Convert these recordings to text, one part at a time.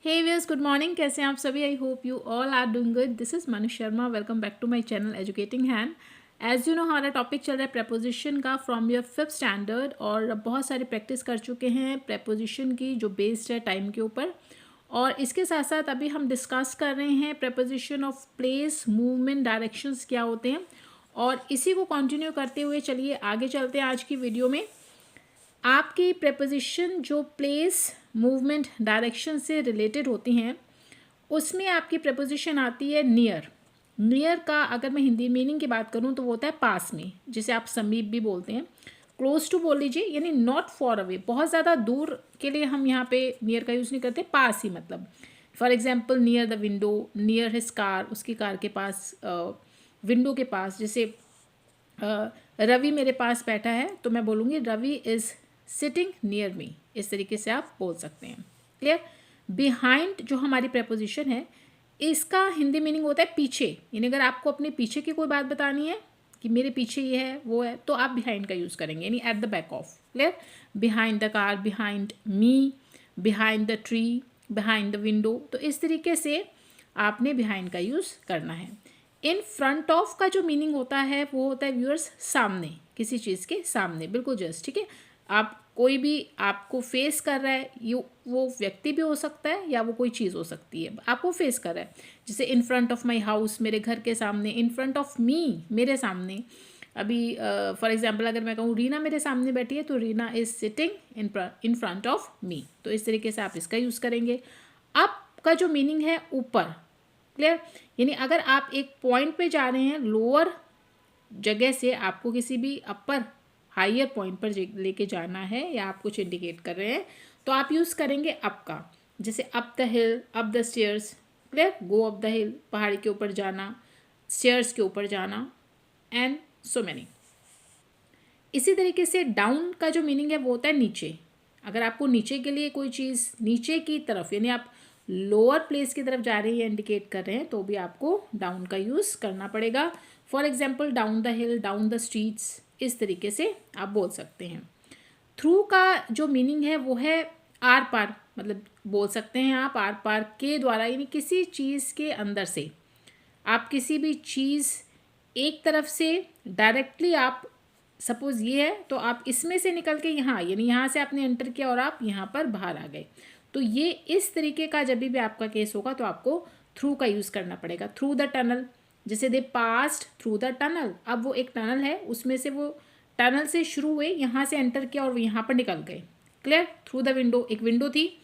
हे viewers, good morning. कैसे हैं आप सभी? I hope you all are doing good. This is Manu Sharma. Welcome back to my channel educating hand. As you know, हमारा topic चल रहा है प्रेपोजिशन का फ्रॉम योर फिफ्थ स्टैंडर्ड, और बहुत सारी प्रैक्टिस कर चुके हैं प्रेपोजिशन की जो बेस्ड है टाइम के ऊपर। और इसके साथ साथ अभी हम डिस्कस कर रहे हैं preposition of place, movement, directions क्या होते हैं, और इसी को कंटिन्यू करते हुए चलिए आगे चलते हैं आज की वीडियो में। आपकी प्रेपोजिशन जो प्लेस, मूवमेंट, डायरेक्शन से रिलेटेड होती हैं, उसमें आपकी प्रेपोजिशन आती है नियर। नियर का अगर मैं हिंदी मीनिंग की बात करूं तो वो होता है पास में, जिसे आप समीप भी बोलते हैं। क्लोज टू बोल लीजिए, यानी नॉट फॉर अवे, बहुत ज़्यादा दूर के लिए हम यहाँ पे नियर का यूज़ नहीं करते, पास ही मतलब। For example, near the window, near his car, उसकी कार के पास, विंडो के पास। जैसे रवि मेरे पास बैठा है तो मैं बोलूँगी Ravi is sitting near me. इस तरीके से आप बोल सकते हैं। क्लियर? बिहाइंड जो हमारी प्रेपोजिशन है, इसका हिंदी मीनिंग होता है पीछे। यानी अगर आपको अपने पीछे की कोई बात बतानी है कि मेरे पीछे ये है वो है, तो आप बिहाइंड का यूज़ करेंगे, यानी at the back of. Clear? Behind the car, behind me, behind the tree, behind the window. तो इस तरीके से आपने बिहाइंड का यूज़ करना है। इन फ्रंट ऑफ का जो मीनिंग होता है वो होता है व्यूअर्स सामने, किसी चीज़ के सामने, बिल्कुल जस्ट। ठीक है? आप कोई भी आपको फेस कर रहा है, वो व्यक्ति भी हो सकता है या वो कोई चीज़ हो सकती है, आपको फेस कर रहा है। जैसे in front of my house, मेरे घर के सामने। इन फ्रंट ऑफ मी, मेरे सामने। अभी फॉर एग्जांपल अगर मैं कहूँ रीना मेरे सामने बैठी है, तो Reena is sitting in front of me. तो इस तरीके से आप इसका यूज़ करेंगे। अप का जो मीनिंग है ऊपर। क्लियर? यानी अगर आप एक पॉइंट पे जा रहे हैं, लोअर जगह से आपको किसी भी अपर हायर पॉइंट पर लेके जाना है, या आप कुछ इंडिकेट कर रहे हैं, तो आप यूज़ करेंगे अप का। जैसे up the hill, up the stairs. Clear? Go up the हिल, पहाड़ी के ऊपर जाना, स्टेयर्स के ऊपर जाना, एंड सो मैनी। इसी तरीके से डाउन का जो मीनिंग है वो होता है नीचे। अगर आपको नीचे के लिए कोई चीज़, नीचे की तरफ, यानी आप लोअर प्लेस की तरफ जा रही है, इंडिकेट कर रहे हैं, तो भी आपको डाउन का यूज़ करना पड़ेगा। For example, down the hill, down the streets, इस तरीके से आप बोल सकते हैं। थ्रू का जो मीनिंग है वो है आर पार, मतलब बोल सकते हैं आप आर पार के द्वारा, यानी किसी चीज़ के अंदर से। आप किसी भी चीज़ एक तरफ से डायरेक्टली, आप सपोज़ ये है तो आप इसमें से निकल के यहाँ, यानी यहाँ से आपने एंटर किया और आप यहाँ पर बाहर आ गए, तो ये इस तरीके का जब भी आपका केस होगा तो आपको थ्रू का यूज़ करना पड़ेगा। थ्रू द टनल, जैसे दे पास्ट थ्रू द टनल। अब वो एक टनल है, उसमें से वो टनल से शुरू हुए, यहाँ से एंटर किया और यहाँ पर निकल गए। क्लियर? थ्रू द विंडो, एक विंडो थी,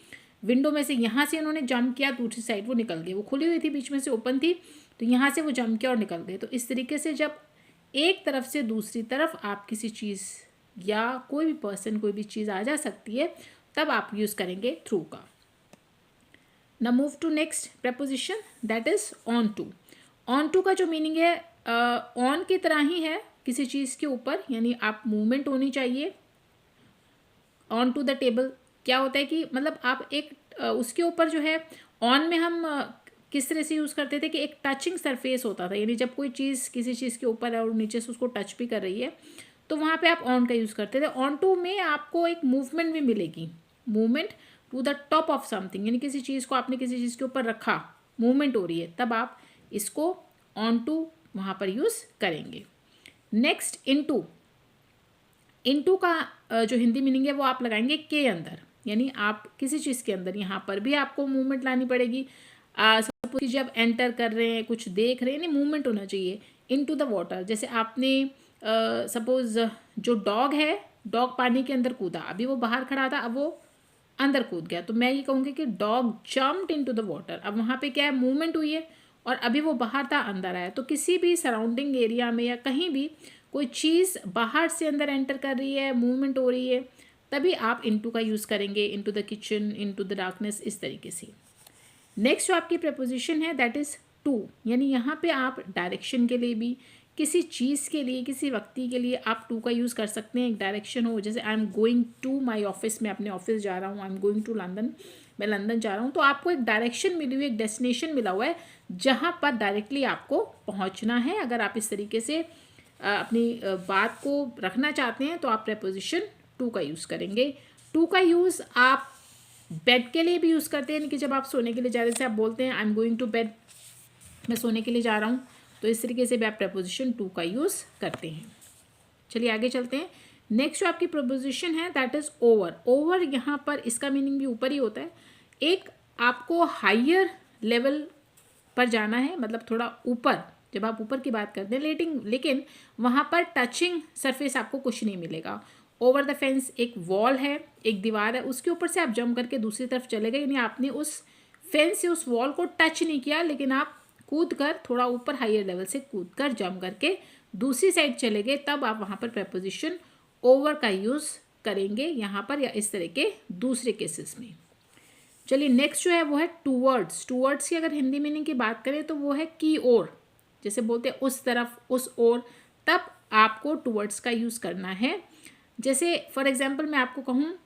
विंडो में से यहाँ से उन्होंने जंप किया, दूसरी साइड वो निकल गए। वो खुली हुई थी, बीच में से ओपन थी, तो यहाँ से वो जंप किया और निकल गए। तो इस तरीके से जब एक तरफ से दूसरी तरफ आप किसी चीज़ या कोई भी पर्सन, कोई भी चीज़ आ जा सकती है, तब आप यूज़ करेंगे थ्रू का। Now move to next preposition, that is on to. On to का जो मीनिंग है, ऑन की तरह ही है, किसी चीज़ के ऊपर, यानी आप मूवमेंट होनी चाहिए। ऑन टू द टेबल क्या होता है कि मतलब आप एक उसके ऊपर जो है, ऑन में हम किस तरह से यूज़ करते थे कि एक टचिंग सरफेस होता था, यानी जब कोई चीज़ किसी चीज़ के ऊपर है और नीचे से उसको टच भी कर रही है, तो वहाँ पे आप ऑन का यूज़ करते थे। ऑन टू में आपको एक मूवमेंट भी मिलेगी, movement to the top of something, यानी किसी चीज़ को आपने किसी चीज़ के ऊपर रखा, मूवमेंट हो रही है, तब आप इसको ऑन टू वहाँ पर यूज़ करेंगे। Next, into. इनटू का जो हिंदी मीनिंग है वो आप लगाएंगे के अंदर, यानी आप किसी चीज़ के अंदर, यहाँ पर भी आपको मूवमेंट लानी पड़ेगी। सपोज कि जब एंटर कर रहे हैं, कुछ देख रहे हैं, नहीं, मूवमेंट होना चाहिए। इनटू द वाटर, जैसे आपने सपोज जो डॉग है, डॉग पानी के अंदर कूदा, अभी वो बाहर खड़ा था, अब वो अंदर कूद गया, तो मैं ये कहूँगी कि dog jumped into the water. अब वहाँ पे क्या है, मूवमेंट हुई है, और अभी वो बाहर था, अंदर आया। तो किसी भी सराउंडिंग एरिया में या कहीं भी कोई चीज़ बाहर से अंदर एंटर कर रही है, मूवमेंट हो रही है, तभी आप इनटू का यूज़ करेंगे। Into the kitchen, into the darkness, इस तरीके से। नेक्स्ट जो आपकी प्रपोजिशन है दैट इज़ टू, यानी यहाँ पे आप डायरेक्शन के लिए भी, किसी चीज़ के लिए, किसी व्यक्ति के लिए आप टू का यूज़ कर सकते हैं। एक डायरेक्शन हो, जैसे I am going to my office, मैं अपने ऑफिस जा रहा हूँ। I am going to London, मैं लंदन जा रहा हूँ। तो आपको एक डायरेक्शन मिली हुई, एक डेस्टिनेशन मिला हुआ है जहाँ पर डायरेक्टली आपको पहुँचना है। अगर आप इस तरीके से अपनी बात को रखना चाहते हैं तो आप प्रपोजिशन टू का यूज़ करेंगे। टू का यूज़ आप बेड के लिए भी यूज़ करते हैं, यानी कि जब आप सोने के लिए जा रहे हैं, जैसे आप बोलते हैं I am going to bed, मैं सोने के लिए जा रहा हूँ, तो इस तरीके से भी आप प्रपोजिशन टू का यूज़ करते हैं। चलिए आगे चलते हैं। नेक्स्ट जो आपकी प्रपोजिशन है दैट इज़ ओवर। ओवर यहाँ पर इसका मीनिंग भी ऊपर ही होता है। एक आपको हायर लेवल पर जाना है, मतलब थोड़ा ऊपर, जब आप ऊपर की बात करते हैं, लेकिन वहाँ पर टचिंग सरफेस आपको कुछ नहीं मिलेगा। ओवर द फेंस एक वॉल है, एक दीवार है, उसके ऊपर से आप जंप करके दूसरी तरफ चले गए, यानी आपने उस फेंस से उस वॉल को टच नहीं किया, लेकिन आप कूद कर थोड़ा ऊपर हायर लेवल से कूद कर जंप करके दूसरी साइड चले गए, तब आप वहाँ पर प्रपोजिशन ओवर का यूज़ करेंगे यहाँ पर, या इस तरह के दूसरे केसेस में। चलिए नेक्स्ट जो है वो है टूवर्ड्स। टूवर्ड्स की अगर हिंदी मीनिंग की बात करें तो वो है की ओर, जैसे बोलते हैं उस तरफ, उस ओर, तब आपको टूवर्ड्स का यूज़ करना है। जैसे फॉर एग्जांपल मैं आपको कहूँ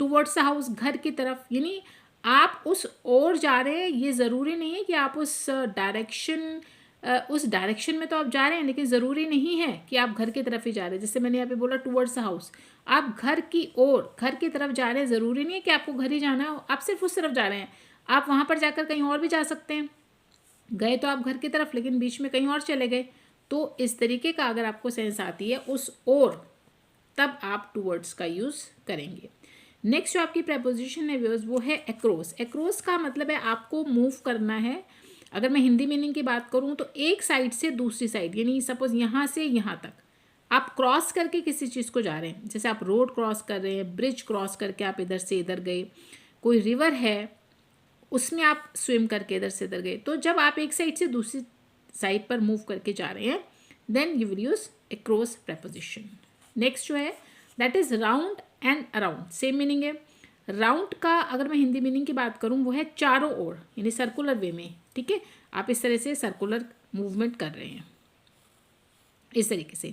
टूवर्ड्स द हाउस, घर की तरफ, यानी आप उस ओर जा रहे हैं, ये ज़रूरी नहीं है कि आप उस डायरेक्शन में तो आप जा रहे हैं, लेकिन ज़रूरी नहीं है कि आप घर की तरफ ही जा रहे हैं। जैसे मैंने यहाँ पे बोला टूवर्ड्स द हाउस, आप घर की ओर, घर की तरफ जा रहे हैं, ज़रूरी नहीं है कि आपको घर ही जाना हो, आप सिर्फ उस तरफ जा रहे हैं, आप वहाँ पर जाकर कहीं और भी जा सकते हैं। गए तो आप घर की तरफ, लेकिन बीच में कहीं और चले गए, तो इस तरीके का अगर आपको सेंस आती है उस ओर, तब आप टूवर्ड्स का यूज़ करेंगे। नेक्स्ट जो आपकी प्रपोजिशन है व्यूअर्स वो है अक्रॉस। अक्रॉस का मतलब है आपको मूव करना है। अगर मैं हिंदी मीनिंग की बात करूँ तो एक साइड से दूसरी साइड, यानी सपोज यहाँ से यहाँ तक आप क्रॉस करके किसी चीज़ को जा रहे हैं, जैसे आप रोड क्रॉस कर रहे हैं, ब्रिज क्रॉस करके आप इधर से इधर गए, कोई रिवर है उसमें आप स्विम करके इधर से इधर गए, तो जब आप एक साइड से दूसरी साइड पर मूव करके जा रहे हैं, then you will use across preposition. Next जो है that is round and around, same meaning है। राउंड का अगर मैं हिंदी मीनिंग की बात करूँ वो है चारों ओर, यानी सर्कुलर वे में, ठीक है, आप इस तरह से सर्कुलर मूवमेंट कर रहे हैं इस तरीके से।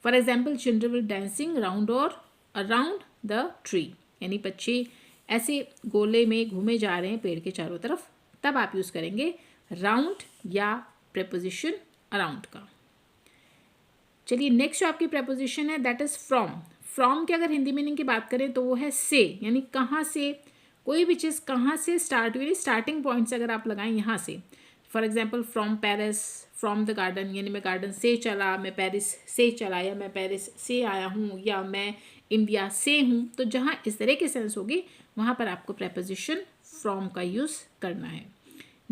For example children will dancing round और अराउंड द ट्री, यानी बच्चे ऐसे गोले में घूमे जा रहे हैं पेड़ के चारों तरफ, तब आप यूज़ करेंगे राउंड या प्रपोजिशन अराउंड का। चलिए नेक्स्ट जो आपकी प्रपोजिशन है दैट इज़ फ्रॉम। फ्रॉम की अगर हिंदी मीनिंग की बात करें तो वो है से, यानी कहाँ से, कोई भी चीज़ कहाँ से स्टार्ट हुई, स्टार्टिंग पॉइंट से अगर आप लगाएं यहाँ से। For example from Paris, from the garden, यानी मैं गार्डन से चला, मैं पेरिस से चला, या मैं पेरिस से आया हूँ, या मैं इंडिया से हूँ, तो जहाँ इस तरह की सेंस होगी वहाँ पर आपको प्रपोजिशन फ्रॉम का यूज़ करना है।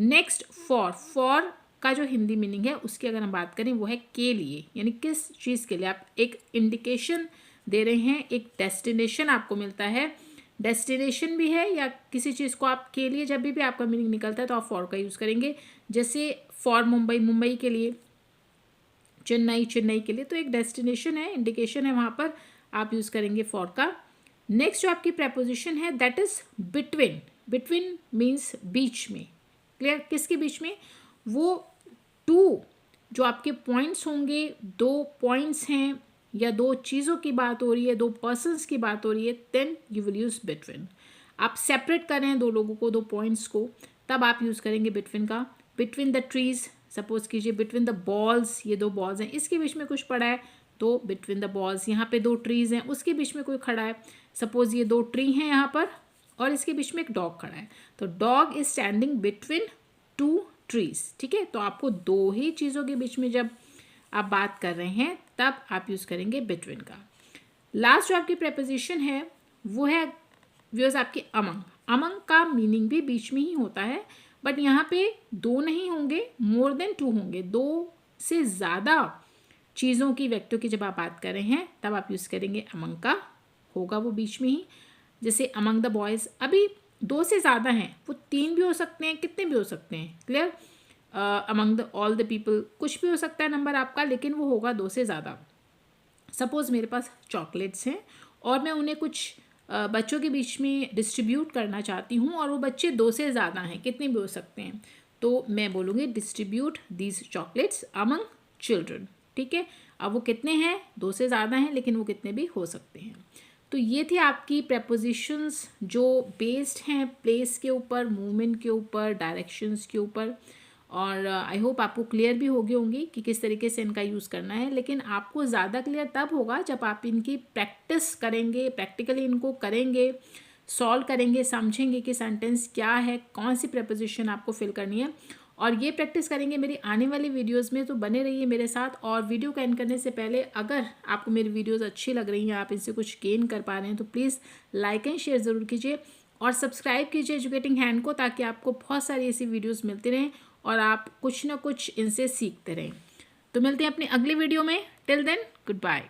नेक्स्ट फॉर का जो हिंदी मीनिंग है उसकी अगर हम बात करें वो है के लिए, यानी किस चीज़ के लिए आप एक इंडिकेशन दे रहे हैं, एक डेस्टिनेशन आपको मिलता है, डेस्टिनेशन भी है या किसी चीज़ को आप के लिए, जब भी आपका मीनिंग निकलता है तो आप फॉर का यूज़ करेंगे। जैसे फॉर मुंबई, मुंबई के लिए, चेन्नई, चेन्नई के लिए, तो एक डेस्टिनेशन है, इंडिकेशन है, वहाँ पर आप यूज़ करेंगे फॉर का। नेक्स्ट जो आपकी प्रपोजिशन है that is between. Between means बीच में, क्लियर, किसके बीच में, वो टू जो आपके पॉइंट्स होंगे, दो पॉइंट्स हैं या दो चीज़ों की बात हो रही है, दो पर्सन्स की बात हो रही है, then you will use between. आप सेपरेट कर रहे हैं दो लोगों को, दो पॉइंट्स को, तब आप यूज़ करेंगे बिटवीन का। बिटवीन द ट्रीज़, सपोज कीजिए बिटवीन द बॉल्स, ये दो बॉल्स हैं, इसके बीच में कुछ पड़ा है तो बिटवीन द बॉल्स। यहाँ पे दो ट्रीज़ हैं, उसके बीच में कोई खड़ा है, सपोज ये दो ट्री हैं यहाँ पर और इसके बीच में एक डॉग खड़ा है, तो dog is standing between two trees, ठीक है। तो आपको दो ही चीज़ों के बीच में जब आप बात कर रहे हैं तब आप यूज़ करेंगे बिटवीन का। लास्ट जो आपकी प्रपोजिशन है वो है व्यूअर्स आपकी अमंग। अमंग का मीनिंग भी बीच में ही होता है, बट यहाँ पे दो नहीं होंगे, मोर देन टू होंगे, दो से ज़्यादा चीज़ों की, व्यक्तियों की जब आप बात कर रहे हैं तब आप यूज़ करेंगे अमंग का, होगा वो बीच में ही। जैसे अमंग द बॉयज़, अभी दो से ज़्यादा हैं, वो तीन भी हो सकते हैं, कितने भी हो सकते हैं, clear. Among the all the people, कुछ भी हो सकता है नंबर आपका, लेकिन वो होगा दो से ज़्यादा। सपोज़ मेरे पास चॉकलेट्स हैं और मैं उन्हें कुछ बच्चों के बीच में डिस्ट्रीब्यूट करना चाहती हूँ और वो बच्चे दो से ज़्यादा हैं, कितने भी हो सकते हैं, तो मैं बोलूँगी distribute these chocolates among children, ठीक है। अब वो कितने हैं, दो से ज़्यादा हैं, लेकिन वो कितने भी हो सकते हैं। तो ये थी आपकी प्रपोजिशंस जो बेस्ड हैं प्लेस के ऊपर, मूवमेंट के ऊपर, डायरेक्शंस के ऊपर, और आई होप आपको क्लियर भी हो गई होंगी कि किस तरीके से इनका यूज़ करना है। लेकिन आपको ज़्यादा क्लियर तब होगा जब आप इनकी प्रैक्टिस करेंगे, प्रैक्टिकली इनको करेंगे, सॉल्व करेंगे, समझेंगे कि सेंटेंस क्या है, कौन सी प्रपोजिशन आपको फिल करनी है, और ये प्रैक्टिस करेंगे मेरी आने वाली वीडियोस में। तो बने रहिए मेरे साथ। और वीडियो का एंड करने से पहले अगर आपको मेरी वीडियोस अच्छी लग रही हैं, आप इनसे कुछ गेन कर पा रहे हैं, तो प्लीज़ लाइक एंड शेयर ज़रूर कीजिए और सब्सक्राइब कीजिए एजुकेटिंग हैंड को, ताकि आपको बहुत सारी ऐसी वीडियोज़ मिलती रहें और आप कुछ ना कुछ इनसे सीखते रहें। तो मिलते हैं अपनी अगली वीडियो में। Till then, good bye.